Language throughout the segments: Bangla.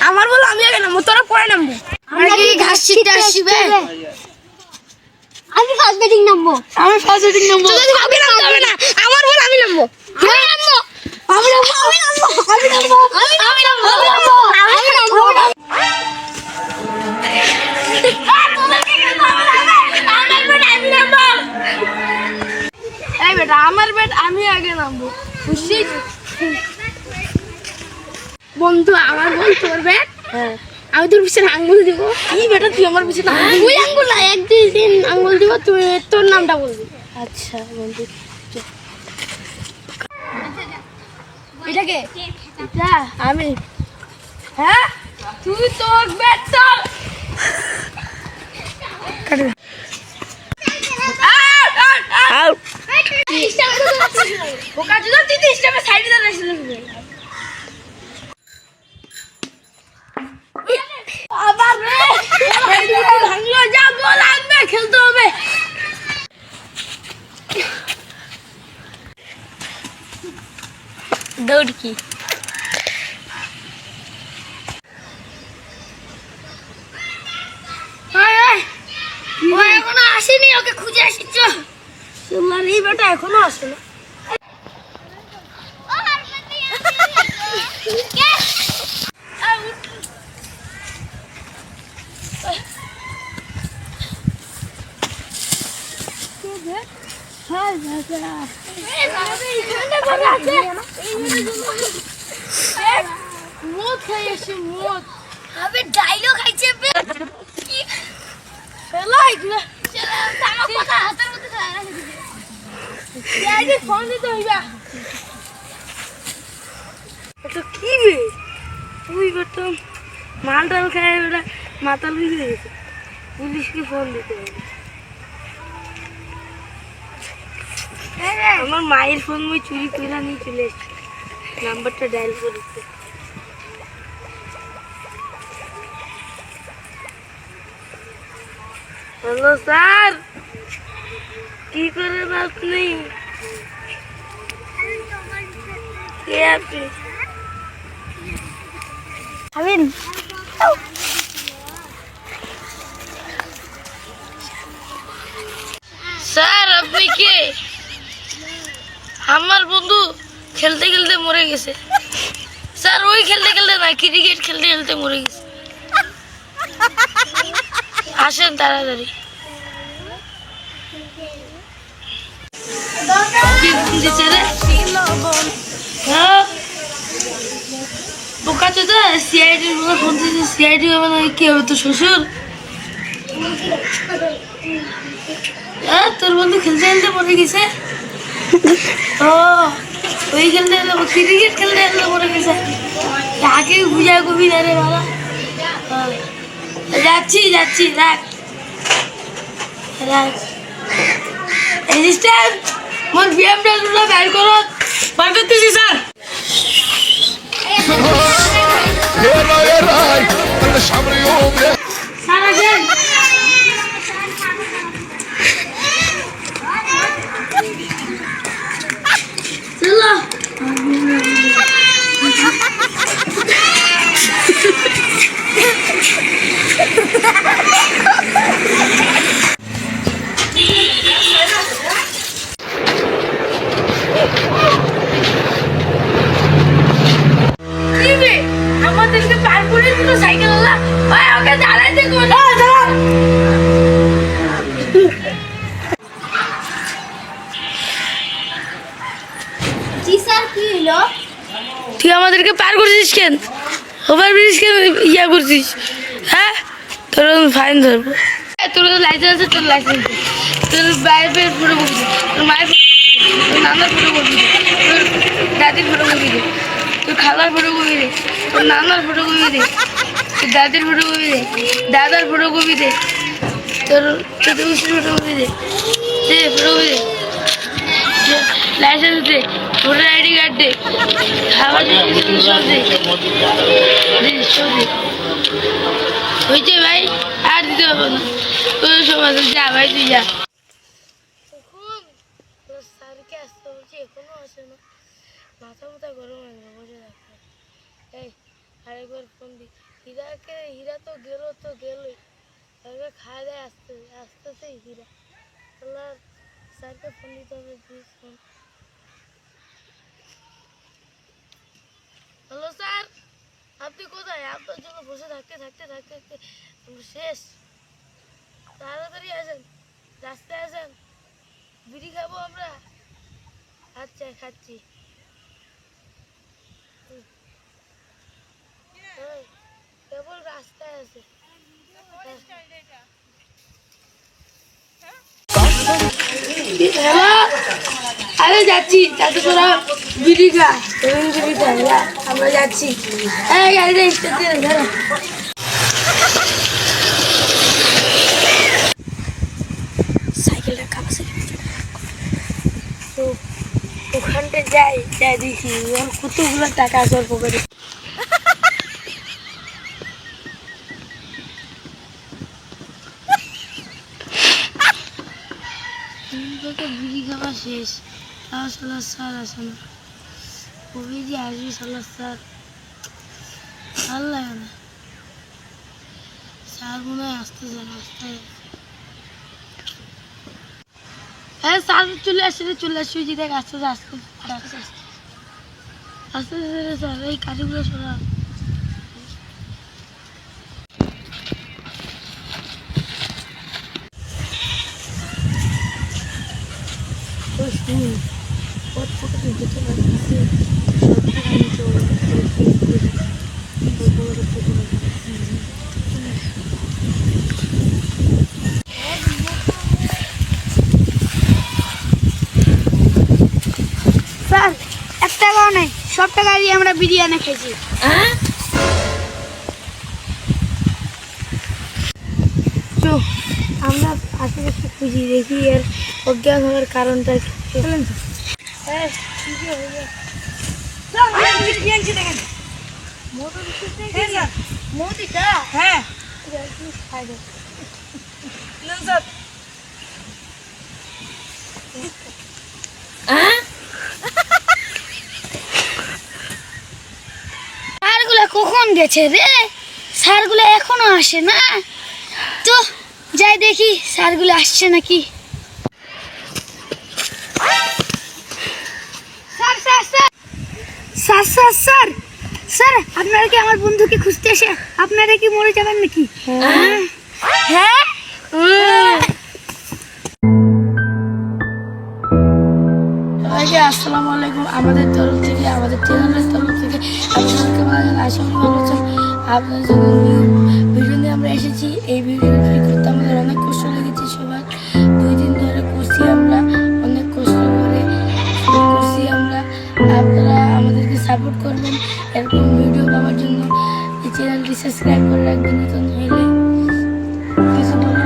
আমার বল আমি আগে নামবো, তোরা পরে নামবো। আমরা কি ঘাস ছিটতে আসবে? আমি ফার্স্ট ব্যাটিং নামবো। আমি ফার্স্ট ব্যাটিং নামবো। তোদের আগে নামতে হবে না, আমার বল আমি নামবো। আমি নামবো। আমি নামবো। আমি নামবো। আমি নামবো। আমি নামবো। আমি নামবো। এই বেটা আমার ব্যাট আমি আগে নামবো, বুঝছিস? বন্ধু আমার বল তোর ব্যাট, আমি তোর পিছনে আঙ্গুল দিব। কি বেটা তুই আমার পিছনে তুই আঙ্গুল না, এক দুই তিন আঙ্গুল দিব, তুই তোর নামটা বলবি। আচ্ছা বন্ধু। এটা কে? এটা আমি। হ্যাঁ তুই তোর ব্যাট তোর। আউট। বোকা চোদা তুই তো স্টেপে সাইডে দাঁড়াইছিস। আবার রে ভাঙলো, যা বল আনবে, খেলতে হবে। দৌড় কি? ও এখনো আসেনি, ওকে খুঁজে আসিস। এই বেটা এখনো আসে না। মদ খাই আসে, মদ। আবে ডাইলগ খাইছে বে। ফেলা এগুলো। আমার কথা হাতের মধ্যে আগে ফোন দিতে হইবা। তো কি রে তুই করতাম মাল টাল খায় ওরা মাতাল হয়ে গেছে, পুলিশকে ফোন দিতে হবে। আমার মায়ের ফোন মই চুরি করে নিয়ে চলে এসছি, নাম্বারটা ডায়াল করেছে। হ্যালো স্যার, কি করেন আপনি? কে আপনি? খাবেন? স্যার আপনি কে? আমার বন্ধু খেলতে খেলতে মরে গেছে স্যার। ওই খেলতে খেলতে না, ক্রিকেট খেলতে খেলতে মরে গেছে। আসেন তাড়াতাড়ি। কি ফোন দিচ্ছে রে? হ্যাঁ বোকা চোদা, সিআইডির বলে ফোন দিচ্ছে। সিআইডি মানে কে হবে, তোর শ্বশুর? হ্যাঁ তোর বন্ধু খেলতে খেলতে মরে গেছে। ও ওই খেলতে খেলতে ক্রিকেট খেলতে খেলতে মরে গেছে। আগে বুঝা কবি না রে বাবা। যাচ্ছি যাচ্ছি, রাখ রাখ। অ্যাসিস্ট্যান্ট মোর বিএমডব্লিউটা বের করো। বার করতেছি স্যার। স্যার আসেন। চলো আমাদেরকে পার করে দিল সাইকেল ওলা। ভাই ওকে দাঁড়াইতে কোন জি স্যার, কি হলো? তুই আমাদেরকে পার করছিস কেন? ওভার ব্রিজ কেন ইয়া করছিস? হ্যাঁ তোর ফাইন ধরবো। তোর লাইসেন্স আছে, তোর লাইসেন্স তোর বাইরের ফটো কপি দে, তোর মায়ের ফটো কপি দে, তোর নানার ফটো কপি দে, তোর দাদির ফটো কপি দে, তোর খালার ফটো কপি দে, তোর নানার ফটো কপি দে, তোর দাদির ফটো কপি দে, দাদার ফটো কপি দে, তোর চতুর্থীর ফটো কপি দে, ফটো কপি দে, লাইসেন্স দে, ভোটার আইডি কার্ড দে, খাবার সব দে, সব দে। হয়েছে ভাই, আর দিতে হবে না। তোর সব আছে, যা ভাই তুই যা। স্যারকে আসতে বলছি, এখনো আসে না। মাথা মাথা গরম হয়ে বসে থাকতে। এই আরে একবার ফোন দিই। হীরা তো গেলই, একবার খাওয়া দায় আসতেছেই হীরা। আল্লাহ, স্যারকে ফোন দিতে হবে, প্লিজ ফোন। হ্যালো স্যার, আপনি কোথায়? আপনার জন্য বসে থাকতে শেষ। তাড়াতাড়ি আসেন, রাস্তায় আসেন, বিড়ি খাবো আমরা। আচ্ছা, খাচ্ছি। কেবল রাস্তায় আছে। হ্যালো, আরে যাচ্ছি, যাতে তোরা বিড়ি খা, আমরা যাচ্ছি। হ্যাঁ, গাড়িটা স্টার্ট দিয়ে দে। সাইকেলটা কাছে তো ওখানটা যাই দেখি ওর কতগুলো টাকা আছে ওর পকেটে। বিড়ি খাওয়া শেষ, তাও সালা স্যার আসে না। কবে যে আসবি সালা স্যার, ভালো লাগে না। স্যার মনে হয় আসতেছে রাস্তায়। হ্যাঁ স্যার চলে আসছে যে দেখ আস্তে স্যার, এই কাঠিগুলো সরা। স্যার, 1 টাকাও নাই, সব টাকা দিয়ে আমরা বিরিয়ানি খেয়েছি। তো আমরা আশেপাশে খুঁজি, দেখি এর অজ্ঞান হওয়ার কারণটা কি। চলেন তো। হ্যাঁ, ঠিকই হয়ে যায়। হ্যাঁ, স্যারগুলো কখন গেছে রে? স্যারগুলো এখনো আসে না। তো যাই দেখি স্যারগুলো আসছে নাকি। Sir sir sir sir sir sir sir, আপনারা কি আমার বন্ধুকে খুঁজতে এসে আপনারা কি মরে যাবেন নাকি? হ্যাঁ, সবাইকে আসসালামু আলাইকুম। আমাদের তরফ থেকে, আমাদের চ্যানেলের তরফ থেকে আপনাদেরকে আশা করি ভালো আছেন। আপনাদের জন্য ভিডিও নিয়ে আমরা এসেছি। এই ভিডিওটি করতে আমাদের অনেক কষ্ট লেগেছে সবার। 2 দিন ধরে করছি আমরা, অনেক কষ্ট করে করছি আমরা। আপনারা আমাদেরকে সাপোর্ট করবেন এরকম ভিডিও পাওয়ার জন্য। এই চ্যানেলটি সাবস্ক্রাইব করে রাখবেন নতুন হইলে। কিছু বলো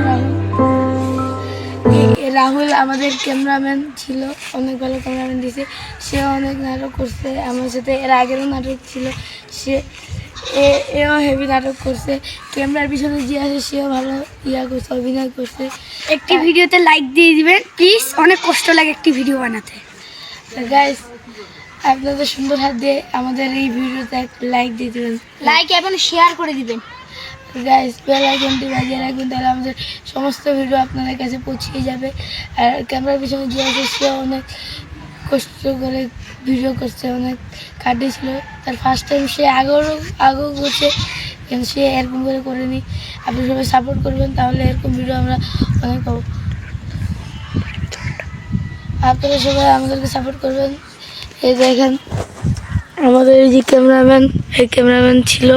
রাহুল আমাদের ক্যামেরাম্যান ছিল, অনেক ভালো ক্যামেরাম্যান দিয়েছে। সে অনেক নাটক করছে আমার সাথে, এর আগেরও নাটক ছিল। এও হেভি নাটক করছে। ক্যামেরার পিছনে যে আছে সেও ভালো করছে, অভিনয় করছে। একটি ভিডিওতে লাইক দিয়ে দিবেন প্লিজ, অনেক কষ্ট লাগে একটি ভিডিও বানাতে। গাইস, আপনাদের সুন্দর হাত দিয়ে আমাদের এই ভিডিওতে লাইক দিয়ে দেবেন, লাইক এবং শেয়ার করে দিবেন। গাইস বেল আইকনটি বাজিয়ে রাখবেন, তাহলে আমাদের সমস্ত ভিডিও আপনাদের কাছে পৌঁছে যাবে। আর ক্যামেরার পিছনে যে আছে সেও অনেক কষ্ট করে ভিডিও করছে, অনেক কাটিয়েছিল। তার ফার্স্ট টাইম সে আগেও করছে, কিন্তু সে এরকম করে করেনি। আপনি সবাই সাপোর্ট করবেন, তাহলে এরকম ভিডিও আমরা অনেক পাবো। আপনারা সবাই আমাদেরকে সাপোর্ট করবেন। এই দেখেন আমাদের এই যে ক্যামেরাম্যান, এই ক্যামেরাম্যান ছিল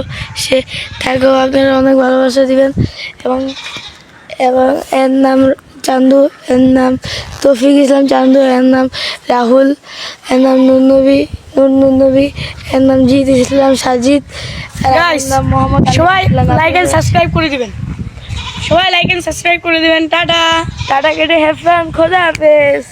সে, তাকেও আপনারা অনেক ভালোবাসা দিবেন। এবং এর নাম চান্দু, এর নাম তৌফিক ইসলাম চান্দু, এর নাম রাহুল, এর নাম নুর নবী, এর নাম জিৎ ইসলাম সাজিদ, এর নাম মোহাম্মদ। সবাই লাইক এন্ড সাবস্ক্রাইব করে দিবেন। টাটা। টাটা কেটে হ্যাভ ফান, খোদা হাফেজ।